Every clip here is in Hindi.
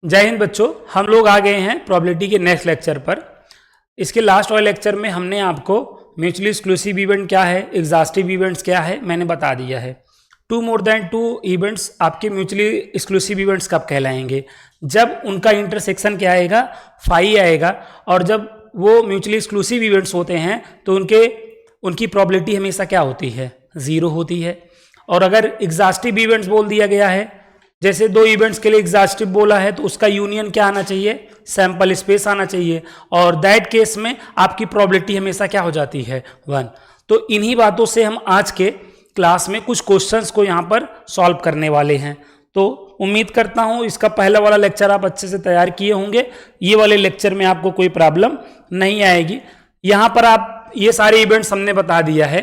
जय हिंद बच्चों, हम लोग आ गए हैं प्रोबेबिलिटी के नेक्स्ट लेक्चर पर। इसके लास्ट वाले लेक्चर में हमने आपको म्यूचुअली एक्सक्लूसिव इवेंट क्या है, एग्जॉस्टिव इवेंट्स क्या है, मैंने बता दिया है। Two more than two events आपके म्यूचुअली एक्सक्लूसिव इवेंट्स कब कहलाएंगे? जब उनका इंटरसेक्शन क्या आएगा, फाई आएगा। और जब वो म्यूचुअली एक्सक्लूसिव इवेंट्स होते हैं तो उनकी प्रोबेबिलिटी हमेशा क्या होती है, ज़ीरो होती है। और अगर एग्जॉस्टिव इवेंट्स बोल दिया गया है, जैसे दो इवेंट्स के लिए एग्जॉस्टिव बोला है, तो उसका यूनियन क्या आना चाहिए, सैंपल स्पेस आना चाहिए। और दैट केस में आपकी प्रोबेबिलिटी हमेशा क्या हो जाती है, 1। तो इन्हीं बातों से हम आज के क्लास में कुछ क्वेश्चंस को यहाँ पर सॉल्व करने वाले हैं। तो उम्मीद करता हूँ इसका पहला वाला लेक्चर आप अच्छे से तैयार किए होंगे। ये वाले लेक्चर में आपको कोई प्रॉब्लम नहीं आएगी। यहाँ पर आप ये सारे इवेंट्स हमने बता दिया है,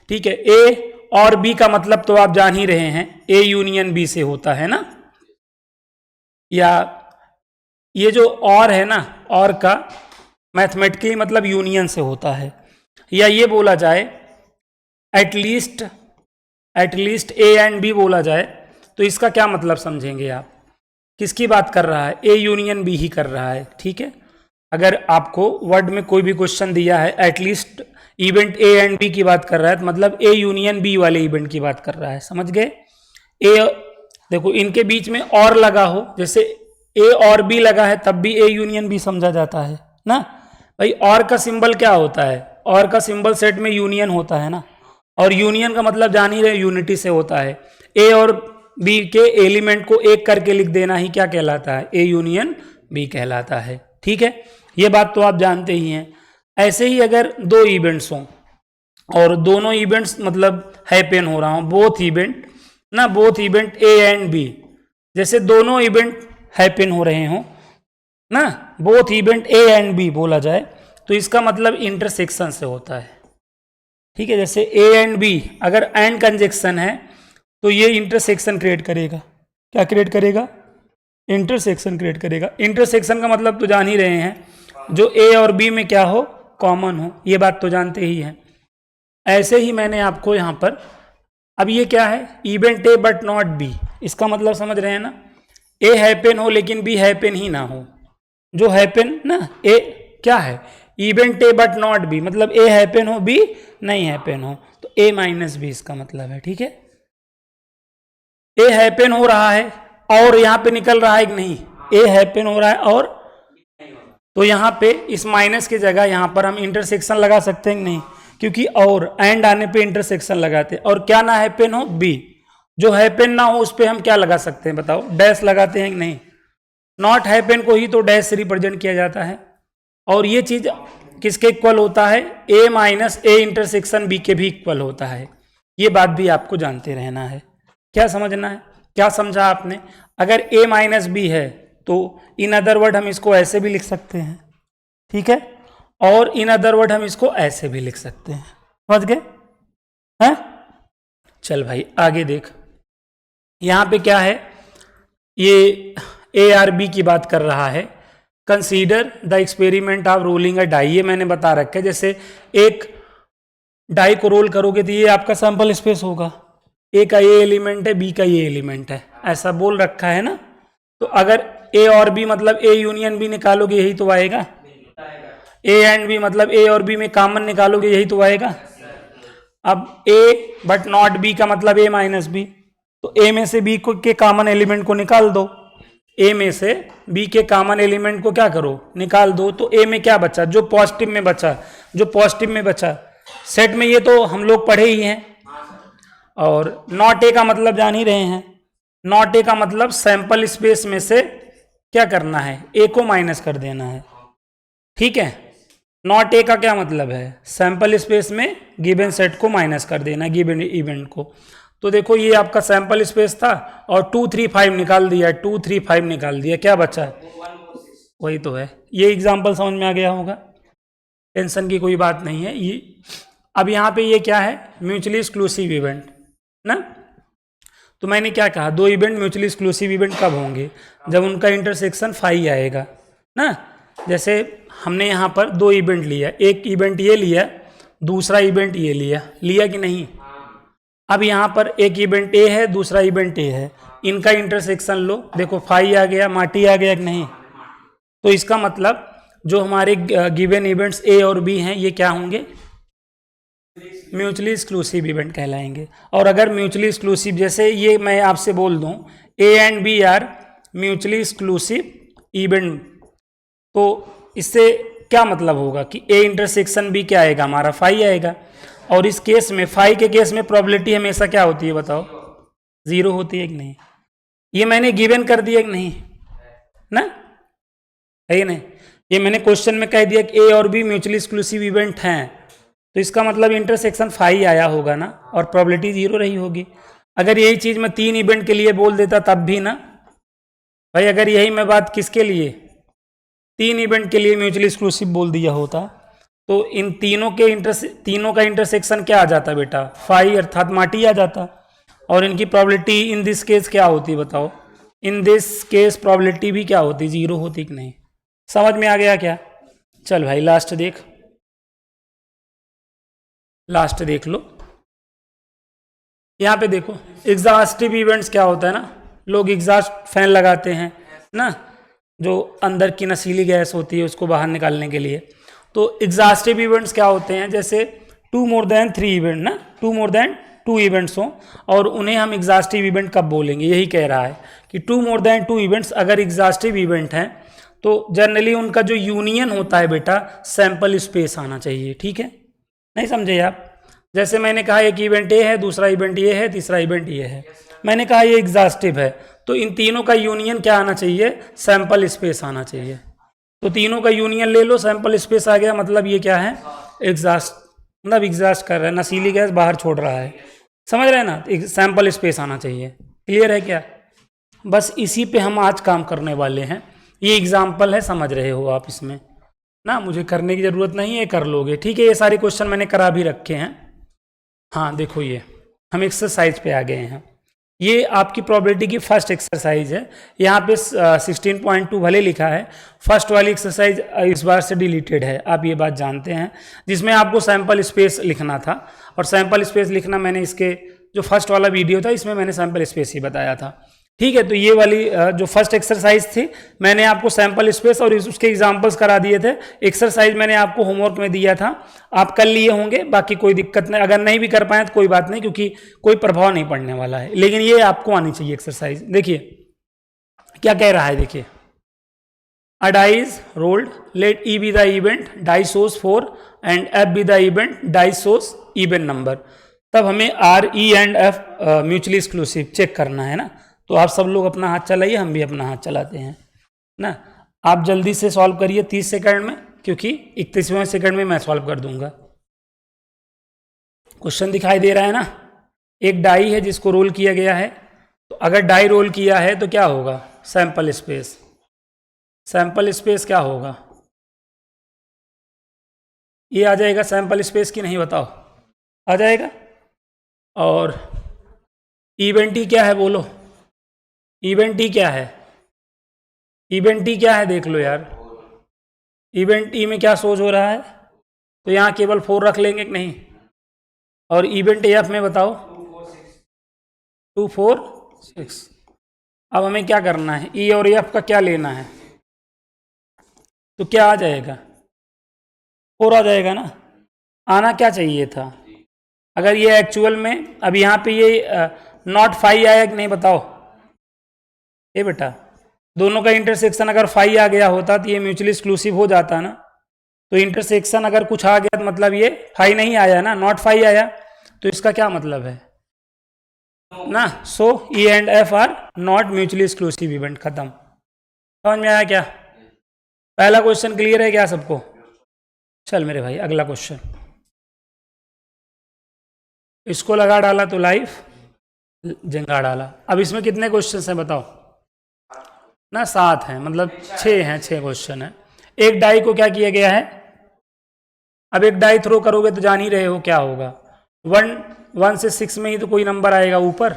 ठीक है। ए और बी का मतलब तो आप जान ही रहे हैं, ए यूनियन बी से होता है ना, या ये जो और है ना, और का मैथमेटिकली मतलब यूनियन से होता है। या ये बोला जाए एटलीस्ट ए एंड बी बोला जाए, तो इसका क्या मतलब समझेंगे आप? किसकी बात कर रहा है? ए यूनियन बी ही कर रहा है, ठीक है। अगर आपको वर्ड में कोई भी क्वेश्चन दिया है at least event A and B की बात कर रहा है, तो मतलब ए यूनियन बी वाले इवेंट की बात कर रहा है, समझ गए। ए देखो, इनके बीच में और लगा हो, जैसे ए और बी लगा है तब भी ए यूनियन बी समझा जाता है ना भाई। और का सिंबल क्या होता है? और का सिंबल सेट में यूनियन होता है ना, और यूनियन का मतलब जान ही रहे, यूनिटी से होता है। ए और बी के एलिमेंट को एक करके लिख देना ही क्या कहलाता है, ए यूनियन बी कहलाता है, ठीक है। ये बात तो आप जानते ही हैं। ऐसे ही अगर दो इवेंट्स हों और दोनों इवेंट्स मतलब हैपन हो रहा हो, both event A and B, जैसे दोनों इवेंट हैपन हो रहे हों ना, both event A and B बोला जाए, तो इसका मतलब इंटरसेक्शन से होता है, ठीक है। जैसे ए एंड बी अगर एंड कंजक्शन है तो ये इंटरसेक्शन क्रिएट करेगा। क्या क्रिएट करेगा? इंटरसेक्शन क्रिएट करेगा। इंटरसेक्शन का मतलब तो जान ही रहे हैं, जो ए और बी में क्या हो, कॉमन हो। ये बात तो जानते ही हैं। ऐसे ही मैंने आपको यहाँ पर, अब ये क्या है, event A but not be, इसका मतलब समझ रहे हैं ना। ए हैपन हो लेकिन बी हैपन ही ना हो। जो हैपन ना, ए क्या है, event A but not be, मतलब ए हैपन हो बी नहीं हैपन हो, तो ए माइनस बी इसका मतलब है, ठीक है। ए हैपन हो रहा है और यहाँ पे निकल रहा है कि नहीं, ए हैपन हो रहा है और, तो यहाँ पे इस माइनस की जगह यहाँ पर हम इंटरसेक्शन लगा सकते हैं कि नहीं, क्योंकि और एंड आने पे इंटरसेक्शन लगाते हैं। और क्या ना हैपन हो, बी। जो हैपन ना हो उस पर हम क्या लगा सकते हैं बताओ, डैश लगाते हैं कि नहीं। नॉट हैपन को ही तो डैश से रिप्रेजेंट किया जाता है। और ये चीज किसके इक्वल होता है, ए माइनस ए इंटरसेक्शन बी के भी इक्वल होता है। ये बात भी आपको जानते रहना है। क्या समझना है, क्या समझा आपने? अगर ए माइनस बी है तो इन अदर वर्ड हम इसको ऐसे भी लिख सकते हैं, ठीक है। और इन अदर वर्ड हम इसको ऐसे भी लिख सकते हैं, समझ गए हैं? चल भाई आगे देख, यहाँ पे क्या है, ये ए आर बी की बात कर रहा है। Consider the experiment of rolling a die, ये मैंने बता रखा है। जैसे एक डाई को रोल करोगे तो ये आपका सैंपल स्पेस होगा। ए का ये एलिमेंट है, बी का ये एलिमेंट है, ऐसा बोल रखा है ना। तो अगर ए और बी मतलब ए यूनियन बी निकालोगे यही तो आएगा। ए एंड बी मतलब ए और बी में कॉमन निकालोगे यही तो आएगा। अब ए बट नॉट बी का मतलब ए माइनस बी, तो ए में से बी को के कॉमन एलिमेंट को निकाल दो। ए में से बी के कॉमन एलिमेंट को क्या करो, निकाल दो। तो ए में क्या बचा, जो पॉजिटिव में बचा सेट में, ये तो हम लोग पढ़े ही हैं। और नॉट ए का मतलब जान ही रहे हैं। नॉट ए का मतलब सैंपल स्पेस में से क्या करना है, ए को माइनस कर देना है, ठीक है। नॉट ए का क्या मतलब है, सैंपल स्पेस में गिवन सेट को माइनस कर देना, गिवन इवेंट को। तो देखो ये आपका सैंपल स्पेस था और 2 3 5 निकाल दिया, 2 3 5 निकाल दिया, क्या बचा है, वही तो है। ये एग्जाम्पल समझ में आ गया होगा, टेंशन की कोई बात नहीं है ये। अब यहाँ पे ये क्या है, म्यूचुअली एक्सक्लूसिव इवेंट ना। तो मैंने क्या कहा, दो इवेंट म्यूचुअली एक्सक्लूसिव इवेंट कब होंगे, जब उनका इंटरसेक्शन फाई आएगा ना। जैसे हमने यहाँ पर दो इवेंट लिया, एक इवेंट ये लिया, दूसरा इवेंट ये लिया कि नहीं। अब यहाँ पर एक इवेंट ए है, दूसरा इवेंट ए है, इनका इंटरसेक्शन लो, देखो फाई आ गया, माटी आ गया कि नहीं। तो इसका मतलब जो हमारे गिवन इवेंट्स ए और बी हैं ये क्या होंगे, म्यूचुअली एक्सक्लूसिव इवेंट कहलाएंगे। और अगर म्यूचुअली एक्सक्लूसिव, जैसे ये मैं आपसे बोल दूं A and B are mutually exclusive event, तो इससे क्या मतलब होगा कि ए इंटरसेक्शन बी क्या आएगा, हमारा फाई आएगा। और इस केस में, फाई के केस में प्रोबेबिलिटी हमेशा क्या होती है बताओ, जीरो होती है कि नहीं। ये मैंने गिवन कर दिया कि नहीं ना, है कि नहीं। ये मैंने क्वेश्चन में कह दिया कि ए और बी म्यूचुअली एक्सक्लूसिव इवेंट हैं, तो इसका मतलब इंटरसेक्शन फाई आया होगा ना, और प्रोबेबिलिटी जीरो रही होगी। अगर यही चीज मैं 3 इवेंट के लिए बोल देता तब भी ना भाई, अगर यही मैं बात किसके लिए, 3 इवेंट के लिए म्यूचुअली एक्सक्लूसिव बोल दिया होता, तो इन तीनों का इंटरसेक्शन क्या आ जाता बेटा, फाई अर्थात माटी आ जाता। और इनकी प्रोबेबिलिटी इन दिस केस क्या होती बताओ, इन दिस केस प्रोबेबिलिटी भी क्या होती, जीरो होती कि नहीं। समझ में आ गया क्या। चल भाई लास्ट देख, लास्ट देख लो। यहाँ पे देखो एग्जॉस्टिव इवेंट्स क्या होता है ना, लोग एग्जॉस्ट फैन लगाते हैं ना, जो अंदर की नशीली गैस होती है उसको बाहर निकालने के लिए। तो एग्जॉस्टिव इवेंट्स क्या होते हैं, जैसे 2 more than 3 इवेंट ना, 2 more than 2 इवेंट्स हों, और उन्हें हम एग्जॉस्टिव इवेंट कब बोलेंगे, यही कह रहा है कि 2 more than 2 इवेंट्स अगर एग्जॉस्टिव इवेंट हैं तो जनरली उनका जो यूनियन होता है बेटा, सैंपल स्पेस आना चाहिए। ठीक है, नहीं समझे आप। जैसे मैंने कहा एक इवेंट ये है, दूसरा इवेंट ये है, तीसरा इवेंट ये है, मैंने कहा ये एग्जॉस्टिव है, तो इन तीनों का यूनियन क्या आना चाहिए, सैंपल स्पेस आना चाहिए। तो तीनों का यूनियन ले लो, सैंपल स्पेस आ गया, मतलब ये क्या है, एग्जॉस्ट, मतलब एग्जॉस्ट कर रहा है, नशीली गैस बाहर छोड़ रहा है, समझ रहे हैं ना, सैंपल स्पेस आना चाहिए। क्लियर है क्या। बस इसी पे हम आज काम करने वाले हैं। ये एग्जाम्पल है, समझ रहे हो आप, इसमें ना मुझे करने की जरूरत नहीं है, कर लोगे। ठीक है, ये सारे क्वेश्चन मैंने करा भी रखे हैं। हाँ देखो, ये हम एक्सरसाइज पे आ गए हैं। ये आपकी प्रोबेबिलिटी की फर्स्ट एक्सरसाइज है। यहाँ पे 16.2 भले लिखा है, फर्स्ट वाली एक्सरसाइज इस बार से डिलीटेड है, आप ये बात जानते हैं, जिसमें आपको सैंपल स्पेस लिखना था। और सैंपल स्पेस लिखना मैंने इसके जो फर्स्ट वाला वीडियो था इसमें मैंने सैंपल स्पेस ही बताया था। ठीक है, तो ये वाली जो फर्स्ट एक्सरसाइज थी मैंने आपको सैंपल स्पेस और उसके एग्जांपल्स करा दिए थे। एक्सरसाइज मैंने आपको होमवर्क में दिया था, आप कर लिए होंगे, बाकी कोई दिक्कत नहीं, अगर नहीं भी कर पाए तो कोई बात नहीं, क्योंकि कोई प्रभाव नहीं पड़ने वाला है, लेकिन ये आपको आनी चाहिए एक्सरसाइज। देखिए क्या कह रहा है, देखिए a die is rolled, let E be the event, die shows 4 and F be the event, die shows even number. तब हमें are E and F mutually exclusive check करना है ना। तो आप सब लोग अपना हाथ चलाइए, हम भी अपना हाथ चलाते हैं ना। आप जल्दी से सॉल्व करिए 30 सेकंड में, क्योंकि 31वें सेकंड में मैं सॉल्व कर दूंगा। क्वेश्चन दिखाई दे रहा है ना, एक डाई है जिसको रोल किया गया है, तो अगर डाई रोल किया है तो क्या होगा, सैंपल स्पेस, सैंपल स्पेस क्या होगा, ये आ जाएगा सैंपल स्पेस की नहीं, बताओ आ जाएगा। और इवेंट ही क्या है बोलो, इवेंट ई क्या है, इवेंट ई क्या है देख लो यार, इवेंट ई में क्या सोच हो रहा है, तो यहाँ केवल 4 रख लेंगे कि नहीं। और इवेंट एफ में बताओ 2 4 6। अब हमें क्या करना है, ई और एफ का क्या लेना है, तो क्या आ जाएगा, 4 आ जाएगा ना। आना क्या चाहिए था, अगर ये एक्चुअल में, अब यहाँ पे ये नॉट 5 आया कि नहीं बताओ, ये बेटा दोनों का इंटरसेक्शन अगर 5 आ गया होता तो ये म्यूचुअली एक्सक्लूसिव हो जाता ना। तो इंटरसेक्शन अगर कुछ आ गया तो मतलब ये 5 नहीं आया ना, नॉट 5 आया, तो इसका क्या मतलब है ना, so E and F are not mutually exclusive event, खत्म। समझ में आया क्या, पहला क्वेश्चन क्लियर है क्या सबको। चल मेरे भाई अगला क्वेश्चन, इसको लगा डाला तो लाइफ जंगा डाला। अब इसमें कितने क्वेश्चन हैं बताओ ना, 7 हैं, मतलब 6 हैं, 6 क्वेश्चन है। एक डाई को क्या किया गया है, अब एक डाई थ्रो करोगे तो जान ही रहे हो क्या होगा, 1 से 6 में ही तो कोई नंबर आएगा ऊपर।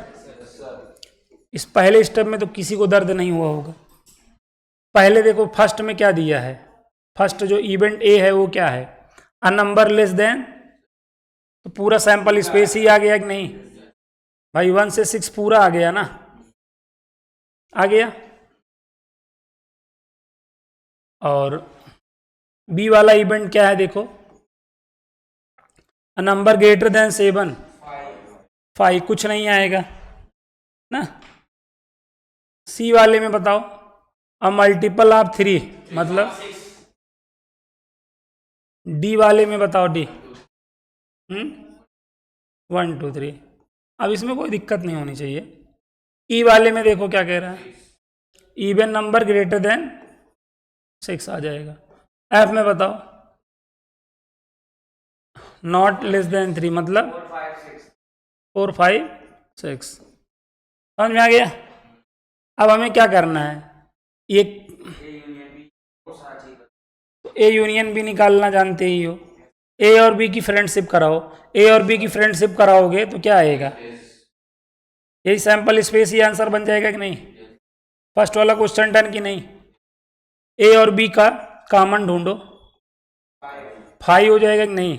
इस पहले स्टेप में तो किसी को दर्द नहीं हुआ होगा। पहले देखो फर्स्ट में क्या दिया है, फर्स्ट जो इवेंट ए है वो क्या है, अ नंबर लेस देन, तो पूरा सैंपल स्पेस ही आ गया कि नहीं भाई, 1 से 6 पूरा आ गया ना। आ गया। और बी वाला इवेंट क्या है देखो, अ नंबर ग्रेटर देन 7, 5 कुछ नहीं आएगा ना। सी वाले में बताओ, अ मल्टीपल ऑफ 3 मतलब, डी वाले में बताओ, डी 1 2 3। अब इसमें कोई दिक्कत नहीं होनी चाहिए। ई वाले में देखो क्या कह रहा है, इवन नंबर ग्रेटर देन 6 आ जाएगा। एफ में बताओ, नॉट लेस देन 3 मतलब 4 5 6। समझ में आ गया। अब हमें क्या करना है, ये ए यूनियन बी निकालना जानते ही हो। ए और बी की फ्रेंडशिप कराओ, ए और बी की फ्रेंडशिप कराओगे तो क्या आएगा, यही सैंपल स्पेस ही आंसर बन जाएगा कि नहीं। फर्स्ट वाला क्वेश्चन डन की नहीं। ए और बी का कॉमन ढूंढो, 5 हो जाएगा कि नहीं।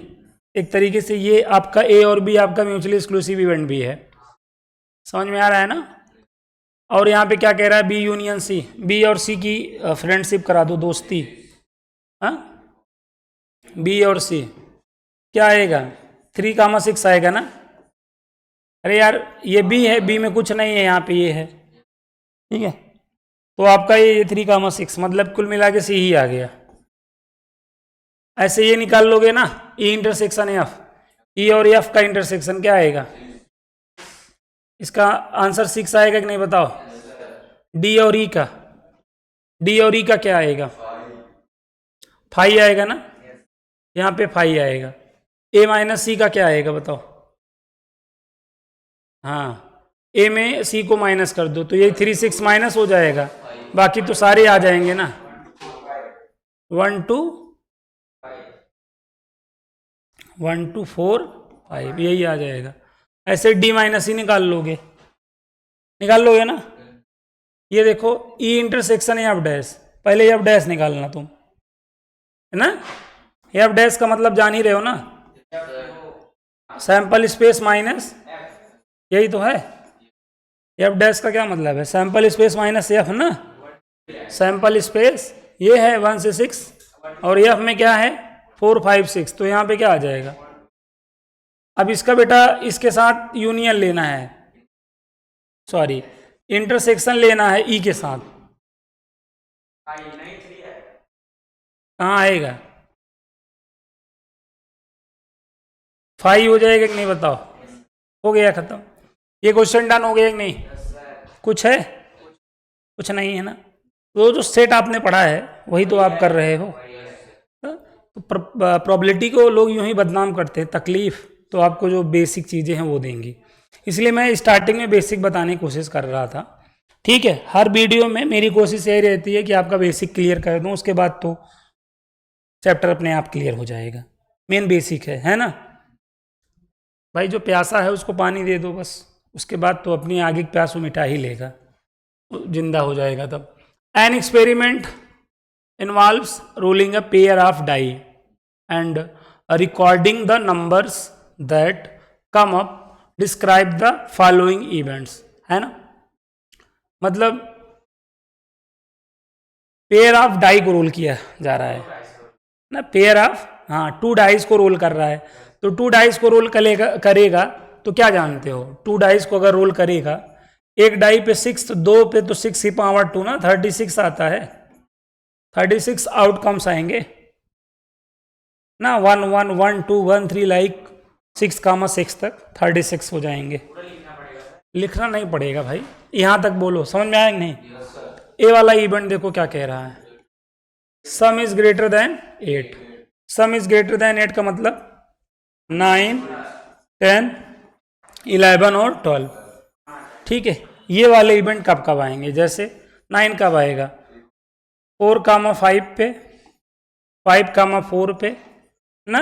एक तरीके से ये आपका ए और बी आपका म्यूचुअली एक्सक्लूसिव इवेंट भी है। समझ में आ रहा है ना। और यहाँ पे क्या कह रहा है, बी यूनियन सी, बी और सी की फ्रेंडशिप करा दो, दोस्ती। हाँ, बी और सी क्या आएगा, 3 6 आएगा ना। अरे यार ये बी है, बी में कुछ नहीं है, यहाँ पे ये है, ठीक है। तो आपका ये 3 6 मतलब कुल मिला के सी ही आ गया। ऐसे ये निकाल लोगे ना, ई इंटरसेक्शन एफ, ई और एफ का इंटरसेक्शन क्या आएगा, इसका आंसर 6 आएगा कि नहीं बताओ। डी और ई का, डी और ई का क्या आएगा, 5 आएगा ना, यहाँ पे 5 आएगा। ए माइनस सी का क्या आएगा बताओ। हाँ, ए में सी को माइनस कर दो तो ये 3 6 माइनस हो जाएगा, बाकी तो सारे आ जाएंगे ना, 1 2 1 2 4 5 यही आ जाएगा। ऐसे डी माइनस ही निकाल लोगे ना। ये देखो ई इंटरसेक्शन एफ डैश, पहले एफ डैश निकालना तुम, है ना। एफ डैश का मतलब जान ही रहे हो ना, सैंपल स्पेस माइनस, यही तो है। एफ डैश का क्या मतलब है, सैंपल स्पेस माइनस एफ ना। सैंपल स्पेस ये है 1 से 6 और एफ में क्या है 4 5 6, तो यहाँ पे क्या आ जाएगा। अब इसका बेटा इसके साथ यूनियन लेना है, सॉरी इंटरसेक्शन लेना है ई के साथ, कहाँ आएगा, 5 हो जाएगा कि नहीं बताओ। हो गया खत्म, ये क्वेश्चन डन हो गया कि नहीं। कुछ है, कुछ नहीं है ना। तो जो सेट आपने पढ़ा है वही तो आप कर रहे हो। तो प्रोबेबिलिटी को लोग यूं ही बदनाम करते हैं, तकलीफ तो आपको जो बेसिक चीज़ें हैं वो देंगी। इसलिए मैं स्टार्टिंग में बेसिक बताने की कोशिश कर रहा था, ठीक है। हर वीडियो में मेरी कोशिश यही रहती है कि आपका बेसिक क्लियर कर दूं, उसके बाद तो चैप्टर अपने आप क्लियर हो जाएगा। मेन बेसिक है ना भाई। जो प्यासा है उसको पानी दे दो बस, उसके बाद तो अपनी आगे की प्यास वो मिटा ही लेगा, जिंदा हो जाएगा तब। An experiment involves rolling a pair of die and recording the numbers that come up, describe the following events, है ना। मतलब पेयर ऑफ डाई को रोल किया जा रहा है ना, पेयर ऑफ, हाँ 2 डाइस को रोल कर रहा है। तो 2 डाइस को रोल करेगा तो क्या जानते हो, 2 डाइस को अगर रोल करेगा, एक डाई पे 6 तो 2 पे तो 6 की पावर 2 ना, 36 आता है। 36 आउटकम्स आएंगे ना, 1 1 1 2 1 3 लाइक 6 6 तक 36 हो जाएंगे। लिखना नहीं पड़ेगा भाई, यहां तक बोलो, समझ में आया कि नहीं। ए वाला इवेंट देखो क्या कह रहा है, सम is greater than 8। Some is greater than 8 का मतलब 9 10 11 और 12, ठीक है। ये वाले इवेंट कब कब आएंगे, जैसे 9 कब आएगा, 4 5 पे, 5 4 पे ना,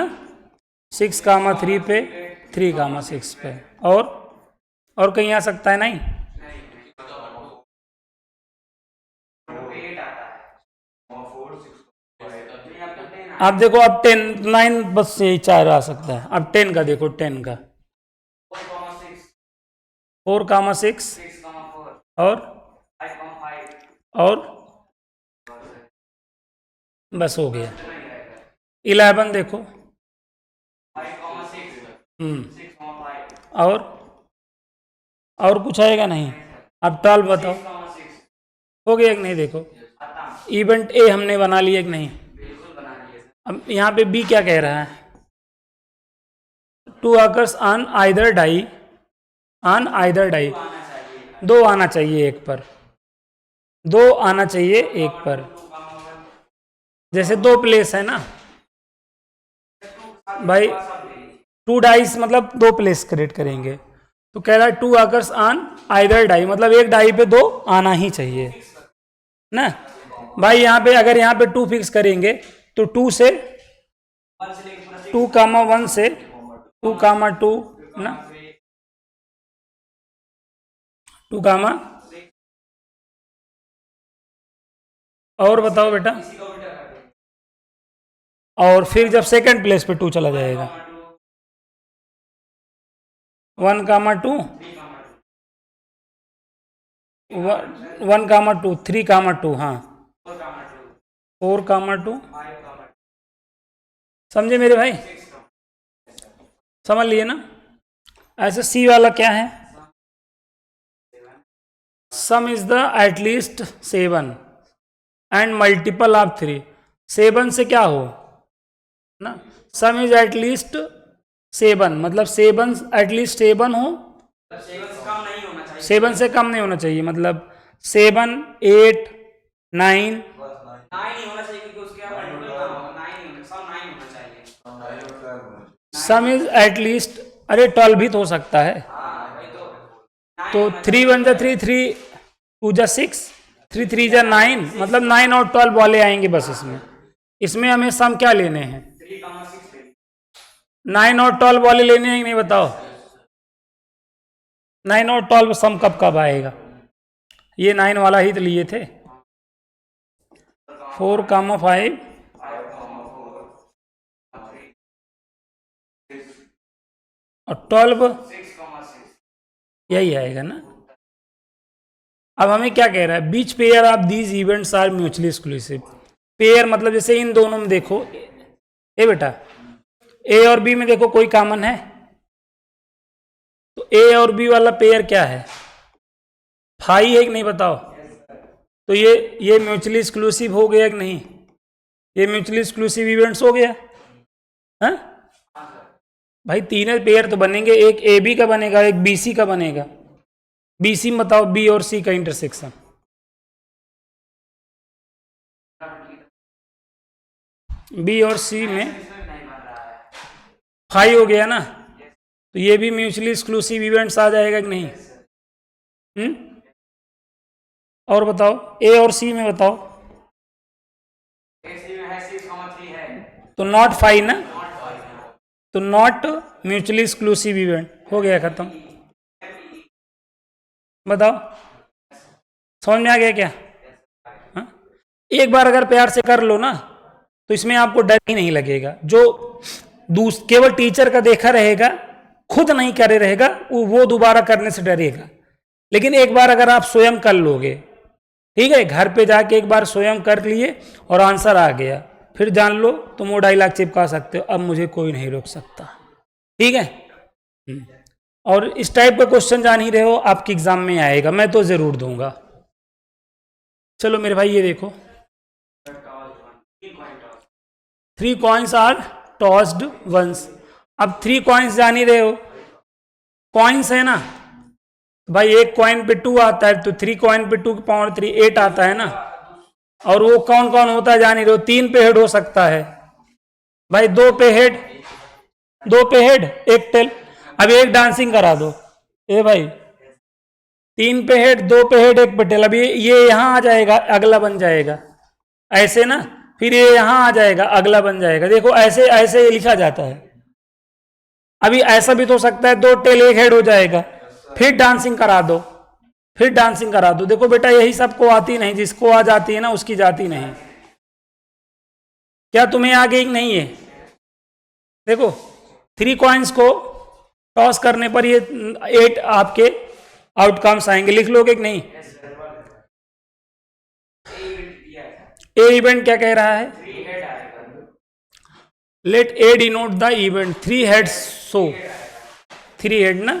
6 3 पे, 3 6 पे, और कहीं आ सकता है नहीं। आप देखो अब 10 9 बस यही 4 आ सकता है। अब 10 का देखो, 10 का 4 6 और और बस हो गया। 11 देखो। और कुछ आएगा नहीं। अब 12 बताओ, हो गया कि नहीं? देखो इवेंट ए हमने बना लिया कि नहीं? अब यहाँ पे बी क्या कह रहा है? 2 occurs on either die, on either die, 2 आना चाहिए एक पर, 2 आना चाहिए एक पर। जैसे 2 प्लेस है ना भाई, 2 डाइस मतलब 2 प्लेस क्रिएट करेंगे, तो कह रहा है 2 अकर्स ऑन आइदर डाई, मतलब एक डाई पे 2 आना ही चाहिए ना भाई। यहाँ पे अगर यहाँ पे 2 फिक्स करेंगे तो 2 से 2,1 से 2,2 ना, 2, और बताओ बेटा। और फिर जब सेकंड प्लेस पे 2 चला जाएगा, 1,2 1,2 3,2 हाँ, 4,2 समझे मेरे भाई? समझ लिए ना? ऐसे सी वाला क्या है? सम is the at least 7 and multiple of 3। 7 से क्या हो ना, सम इज एटलीस्ट 7 मतलब 7 एटलीस्ट 7 हो, 7 से कम नहीं होना चाहिए, मतलब 7 8 9 सम इज एटलीस्ट, अरे 12 भी तो हो सकता है। तो 3 1 जा 3, 3 2 जा 6, 3 3 जा 9, मतलब 9 और 12 वाले आएंगे बस। इसमें हमें सम क्या लेने हैं? 9 और 12 वाले लेने हैं कि नहीं बताओ? 9 और 12 सम कब कब आएगा? ये 9 वाला ही तो लिए थे। 4,5 और 12 यही आएगा ना। अब हमें क्या कह रहा है? Which pair of these events are mutually exclusive. Pair मतलब जैसे इन दोनों में देखो, ए बेटा ए और बी में देखो कोई कॉमन है, तो ए और बी वाला पेयर क्या है? फाई है कि नहीं बताओ? तो ये म्यूचुअली एक्सक्लूसिव हो गया कि नहीं? ये म्यूचुअली एक्सक्लूसिव इवेंट्स हो गया है भाई। तीनों पेयर तो बनेंगे, एक ए बी का बनेगा, एक बी सी का बनेगा। बी सी में बताओ बी और सी का इंटरसेक्शन। बी और सी में फाई हो गया ना, तो ये भी म्यूचुअली एक्सक्लूसिव इवेंट्स आ जाएगा कि नहीं? और बताओ ए और सी में बताओ। तो नॉट फाई ना, तो नॉट म्यूचुअली एक्सक्लूसिव इवेंट हो गया, खत्म। बताओ समझ में आ गया क्या? हा? एक बार अगर प्यार से कर लो ना तो इसमें आपको डर ही नहीं लगेगा। जो केवल टीचर का देखा रहेगा, खुद नहीं करे रहेगा, वो दोबारा करने से डरेगा। लेकिन एक बार अगर आप स्वयं कर लोगे, ठीक है, घर पे जाके एक बार स्वयं कर लिए और आंसर आ गया, फिर जान लो तुम वो डायलॉग चिपका सकते हो, अब मुझे कोई नहीं रोक सकता। ठीक है। और इस टाइप का क्वेश्चन जान ही रहे हो, आपके एग्जाम में आएगा, मैं तो जरूर दूंगा। चलो मेरे भाई ये देखो, 3 कॉइन्स आर टॉस्ड वंस। अब 3 कॉइन्स जान ही रहे हो, कॉइन्स है ना भाई, एक कॉइन पे 2 आता है, तो 3 कॉइन पे 2 की पावर 3 8 आता है ना। और वो कौन कौन होता है जान ही रहे हो? 3 पे हेड हो सकता है भाई, 2 पे हेड, 2 पे हेड, एक टेल। अब एक डांसिंग करा दो, ए भाई 3 पे हेड, 2 पे हेड, एक पे टेल। अब ये यहां आ जाएगा, अगला बन जाएगा ऐसे ना, फिर ये यहां आ जाएगा, अगला बन जाएगा। देखो ऐसे ऐसे लिखा जाता है। अभी ऐसा भी तो हो सकता है, 2 टेल 1 हेड हो जाएगा, फिर डांसिंग करा दो, फिर डांसिंग करा दो। देखो बेटा यही सबको आती नहीं, जिसको आ जाती है ना उसकी जाती नहीं। क्या तुम्हें आ गई नहीं है? देखो 3 कॉइन्स को टॉस करने पर ये 8 आपके आउटकम्स आएंगे, लिख लोगे कि नहीं? ए इवेंट क्या कह रहा है? Let A denote the event 3 heads, so 3 head ना।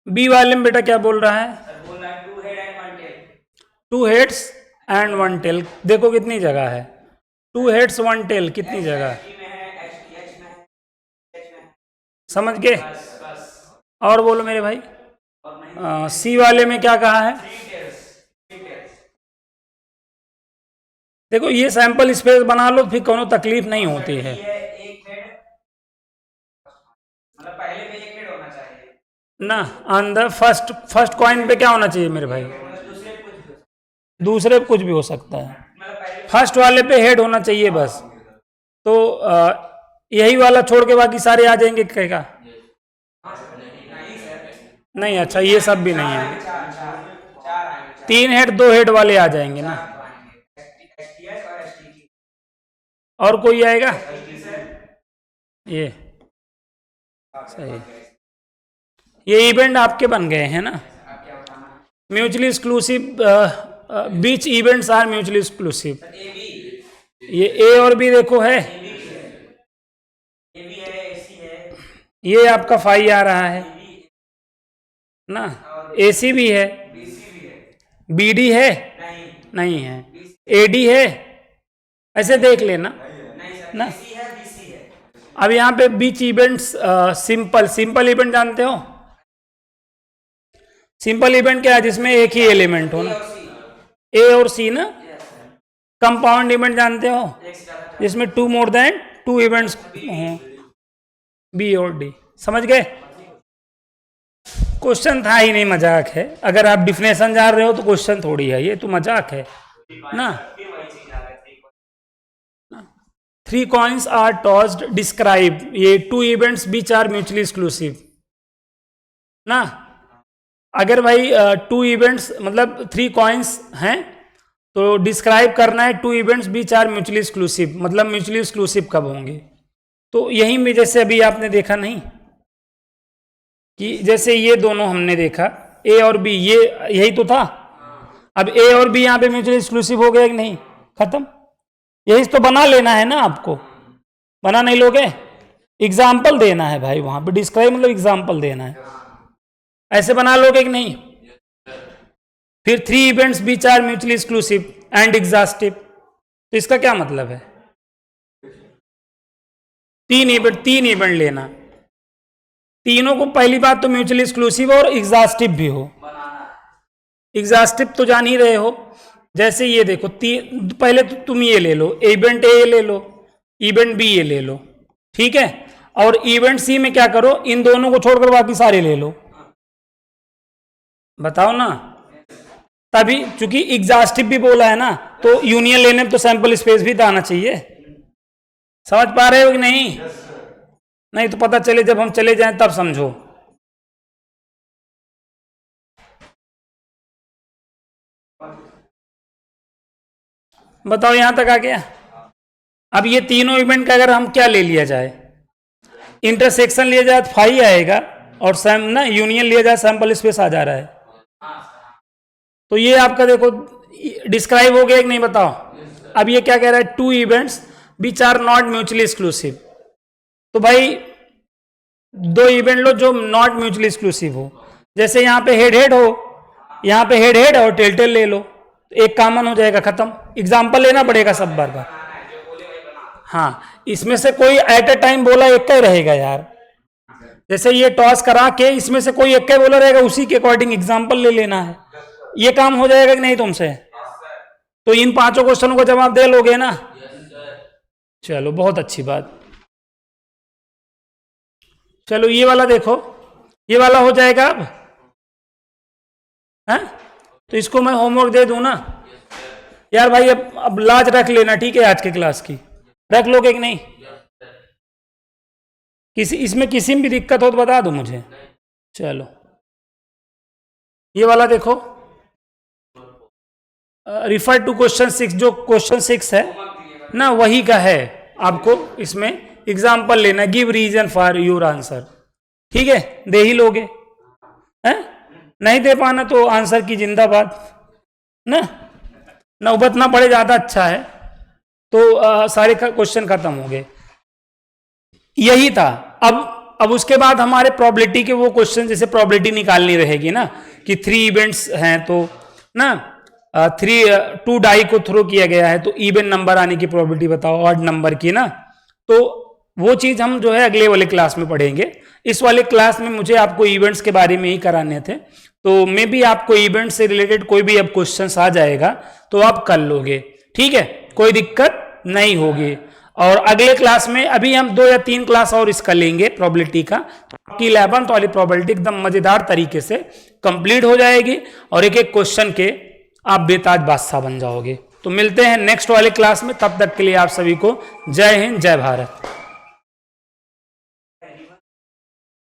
बी वाले में बेटा क्या बोल रहा है? 2 हेड्स एंड 1 टेल। देखो कितनी जगह है, 2 हेड्स 1 टेल, कितनी जगह है, समझ गए? और बोलो मेरे भाई। सी वाले में क्या कहा है? देखो ये सैंपल स्पेस बना लो, फिर कोनो तकलीफ नहीं होती है। ना अंदर फर्स्ट कॉइन पे क्या होना चाहिए मेरे भाई? दूसरे पे कुछ भी हो सकता है, फर्स्ट वाले पे हेड होना चाहिए बस। तो यही वाला छोड़ के बाकी सारे आ जाएंगे कहेगा? नहीं, अच्छा ये सब भी नहीं है, 3 हेड 2 हेड वाले आ जाएंगे ना। और कोई आएगा? ये सही, ये इवेंट आपके बन गए हैं ना। Mutually exclusive, which events are mutually exclusive. ये ए और बी देखो है, ये आपका फाई आ रहा है ना, एसी भी है, बीडी है, नहीं है, एडी है, ऐसे देख लेना ना। अब यहाँ पे बीच इवेंट्स, सिंपल इवेंट जानते हो? सिंपल इवेंट क्या है? जिसमें एक ही एलिमेंट हो ना, ए और सी ना। कंपाउंड इवेंट जानते हो? जिसमें 2 मोर देन 2 इवेंट्स हों, बी और डी। समझ गए? क्वेश्चन था ही नहीं, मजाक है। अगर आप डिफिनेशन जान रहे हो तो क्वेश्चन थोड़ी है, ये तो मजाक है ना। 3 कॉइन्स आर टॉस्ड, डिस्क्राइब, ये 2 events which are mutually exclusive ना। अगर भाई 2 इवेंट्स मतलब 3 कॉइन्स हैं तो डिस्क्राइब करना है 2 events which are mutually exclusive, मतलब म्यूचुअली एक्सक्लूसिव कब होंगे। तो यहीं में जैसे अभी आपने देखा नहीं कि जैसे ये दोनों हमने देखा, ए और बी, ये यही तो था। अब ए और बी यहाँ पे म्यूचुअली एक्सक्लूसिव हो गया कि नहीं? खत्म। यही तो बना लेना है ना आपको, बना नहीं लोगे? एग्जाम्पल देना है भाई, वहां पे डिस्क्राइब मतलब एग्जाम्पल देना है, ऐसे बना लोगे कि नहीं? फिर 3 events which are mutually exclusive and exhaustive, तो इसका क्या मतलब है? 3 इवेंट लेना, तीनों को पहली बात तो म्यूचुअली एक्सक्लूसिव और एग्जॉस्टिव भी हो। एग्जॉस्टिव तो जान ही रहे हो, जैसे ये देखो, पहले तो तुम ये ले लो, इवेंट ए ले लो, इवेंट बी ये ले लो, ठीक है। और इवेंट सी में क्या करो, इन दोनों को छोड़कर बाकी सारे ले लो, बताओ ना। तभी चूंकि एग्जॉस्टिव भी बोला है ना, तो यूनियन लेने में तो सैंपल स्पेस भी आना चाहिए। समझ पा रहे हो कि नहीं? नहीं तो पता चले जब हम चले जाएं तब समझो। बताओ यहां तक आ गया? अब ये तीनों इवेंट का अगर हम क्या ले लिया जाए, इंटरसेक्शन लिया जाए तो फाई आएगा, और ना यूनियन लिया जाए सैंपल स्पेस आ जा रहा है। तो ये आपका देखो डिस्क्राइब हो गया कि नहीं, बताओ। अब ये क्या कह रहा है? 2 events which are not mutually exclusive. तो भाई 2 इवेंट लो जो नॉट म्यूचुअली एक्सक्लूसिव हो। जैसे यहाँ पे हेड हो, यहाँ पे हेड और टेल ले लो, एक कॉमन हो जाएगा, खत्म। एग्जाम्पल लेना पड़ेगा सब बार बार। हाँ, इसमें से कोई एट ए टाइम बोला एक का ही रहेगा यार। जैसे ये टॉस करा के इसमें से कोई एक का बोला रहेगा, उसी के अकॉर्डिंग एग्जाम्पल ले लेना है। ये काम हो जाएगा कि नहीं तुमसे? तो इन 5 क्वेश्चनों का जवाब दे लोगे ना? चलो बहुत अच्छी बात। चलो ये वाला देखो, ये वाला हो जाएगा अब है? तो इसको मैं होमवर्क दे दूं ना यार भाई? अब लाज रख लेना, ठीक है? आज की क्लास की रख लोगे कि नहीं? इसमें किसी में भी दिक्कत हो तो बता दो मुझे। चलो ये वाला देखो, रिफर टू क्वेश्चन 6, जो क्वेश्चन 6 है ना वही का है। आपको इसमें एग्जाम्पल लेना, give reason for your answer, ठीक है? दे ही लोगे हैं? नहीं दे पाना तो आंसर की जिंदाबाद ना। नौबत ना पड़े ज़्यादा अच्छा है। तो सारे क्वेश्चन खत्म हो गए, यही था। अब उसके बाद हमारे प्रोबेबिलिटी के वो क्वेश्चन, जैसे प्रोबेबिलिटी निकालनी रहेगी ना कि 3 इवेंट्स हैं तो ना 2 डाई को थ्रो किया गया है तो इवन नंबर आने की प्रोबेबिलिटी बताओ, ऑड नंबर की ना। तो वो चीज़ हम जो है अगले वाले क्लास में पढ़ेंगे। इस वाले क्लास में मुझे आपको इवेंट्स के बारे में ही कराने थे, तो मैं भी आपको इवेंट से रिलेटेड कोई भी अब क्वेश्चंस आ जाएगा तो आप कर लोगे, ठीक है, कोई दिक्कत नहीं होगी। और अगले क्लास में अभी हम 2 या 3 क्लास और इसका लेंगे प्रोबेबिलिटी का, आपकी 11th वाली प्रोबेबिलिटी एकदम मजेदार तरीके से कंप्लीट हो जाएगी और एक एक क्वेश्चन के आप बेताज बादशाह बन जाओगे। तो मिलते हैं नेक्स्ट वाले क्लास में, तब तक के लिए आप सभी को जय हिंद, जय भारत।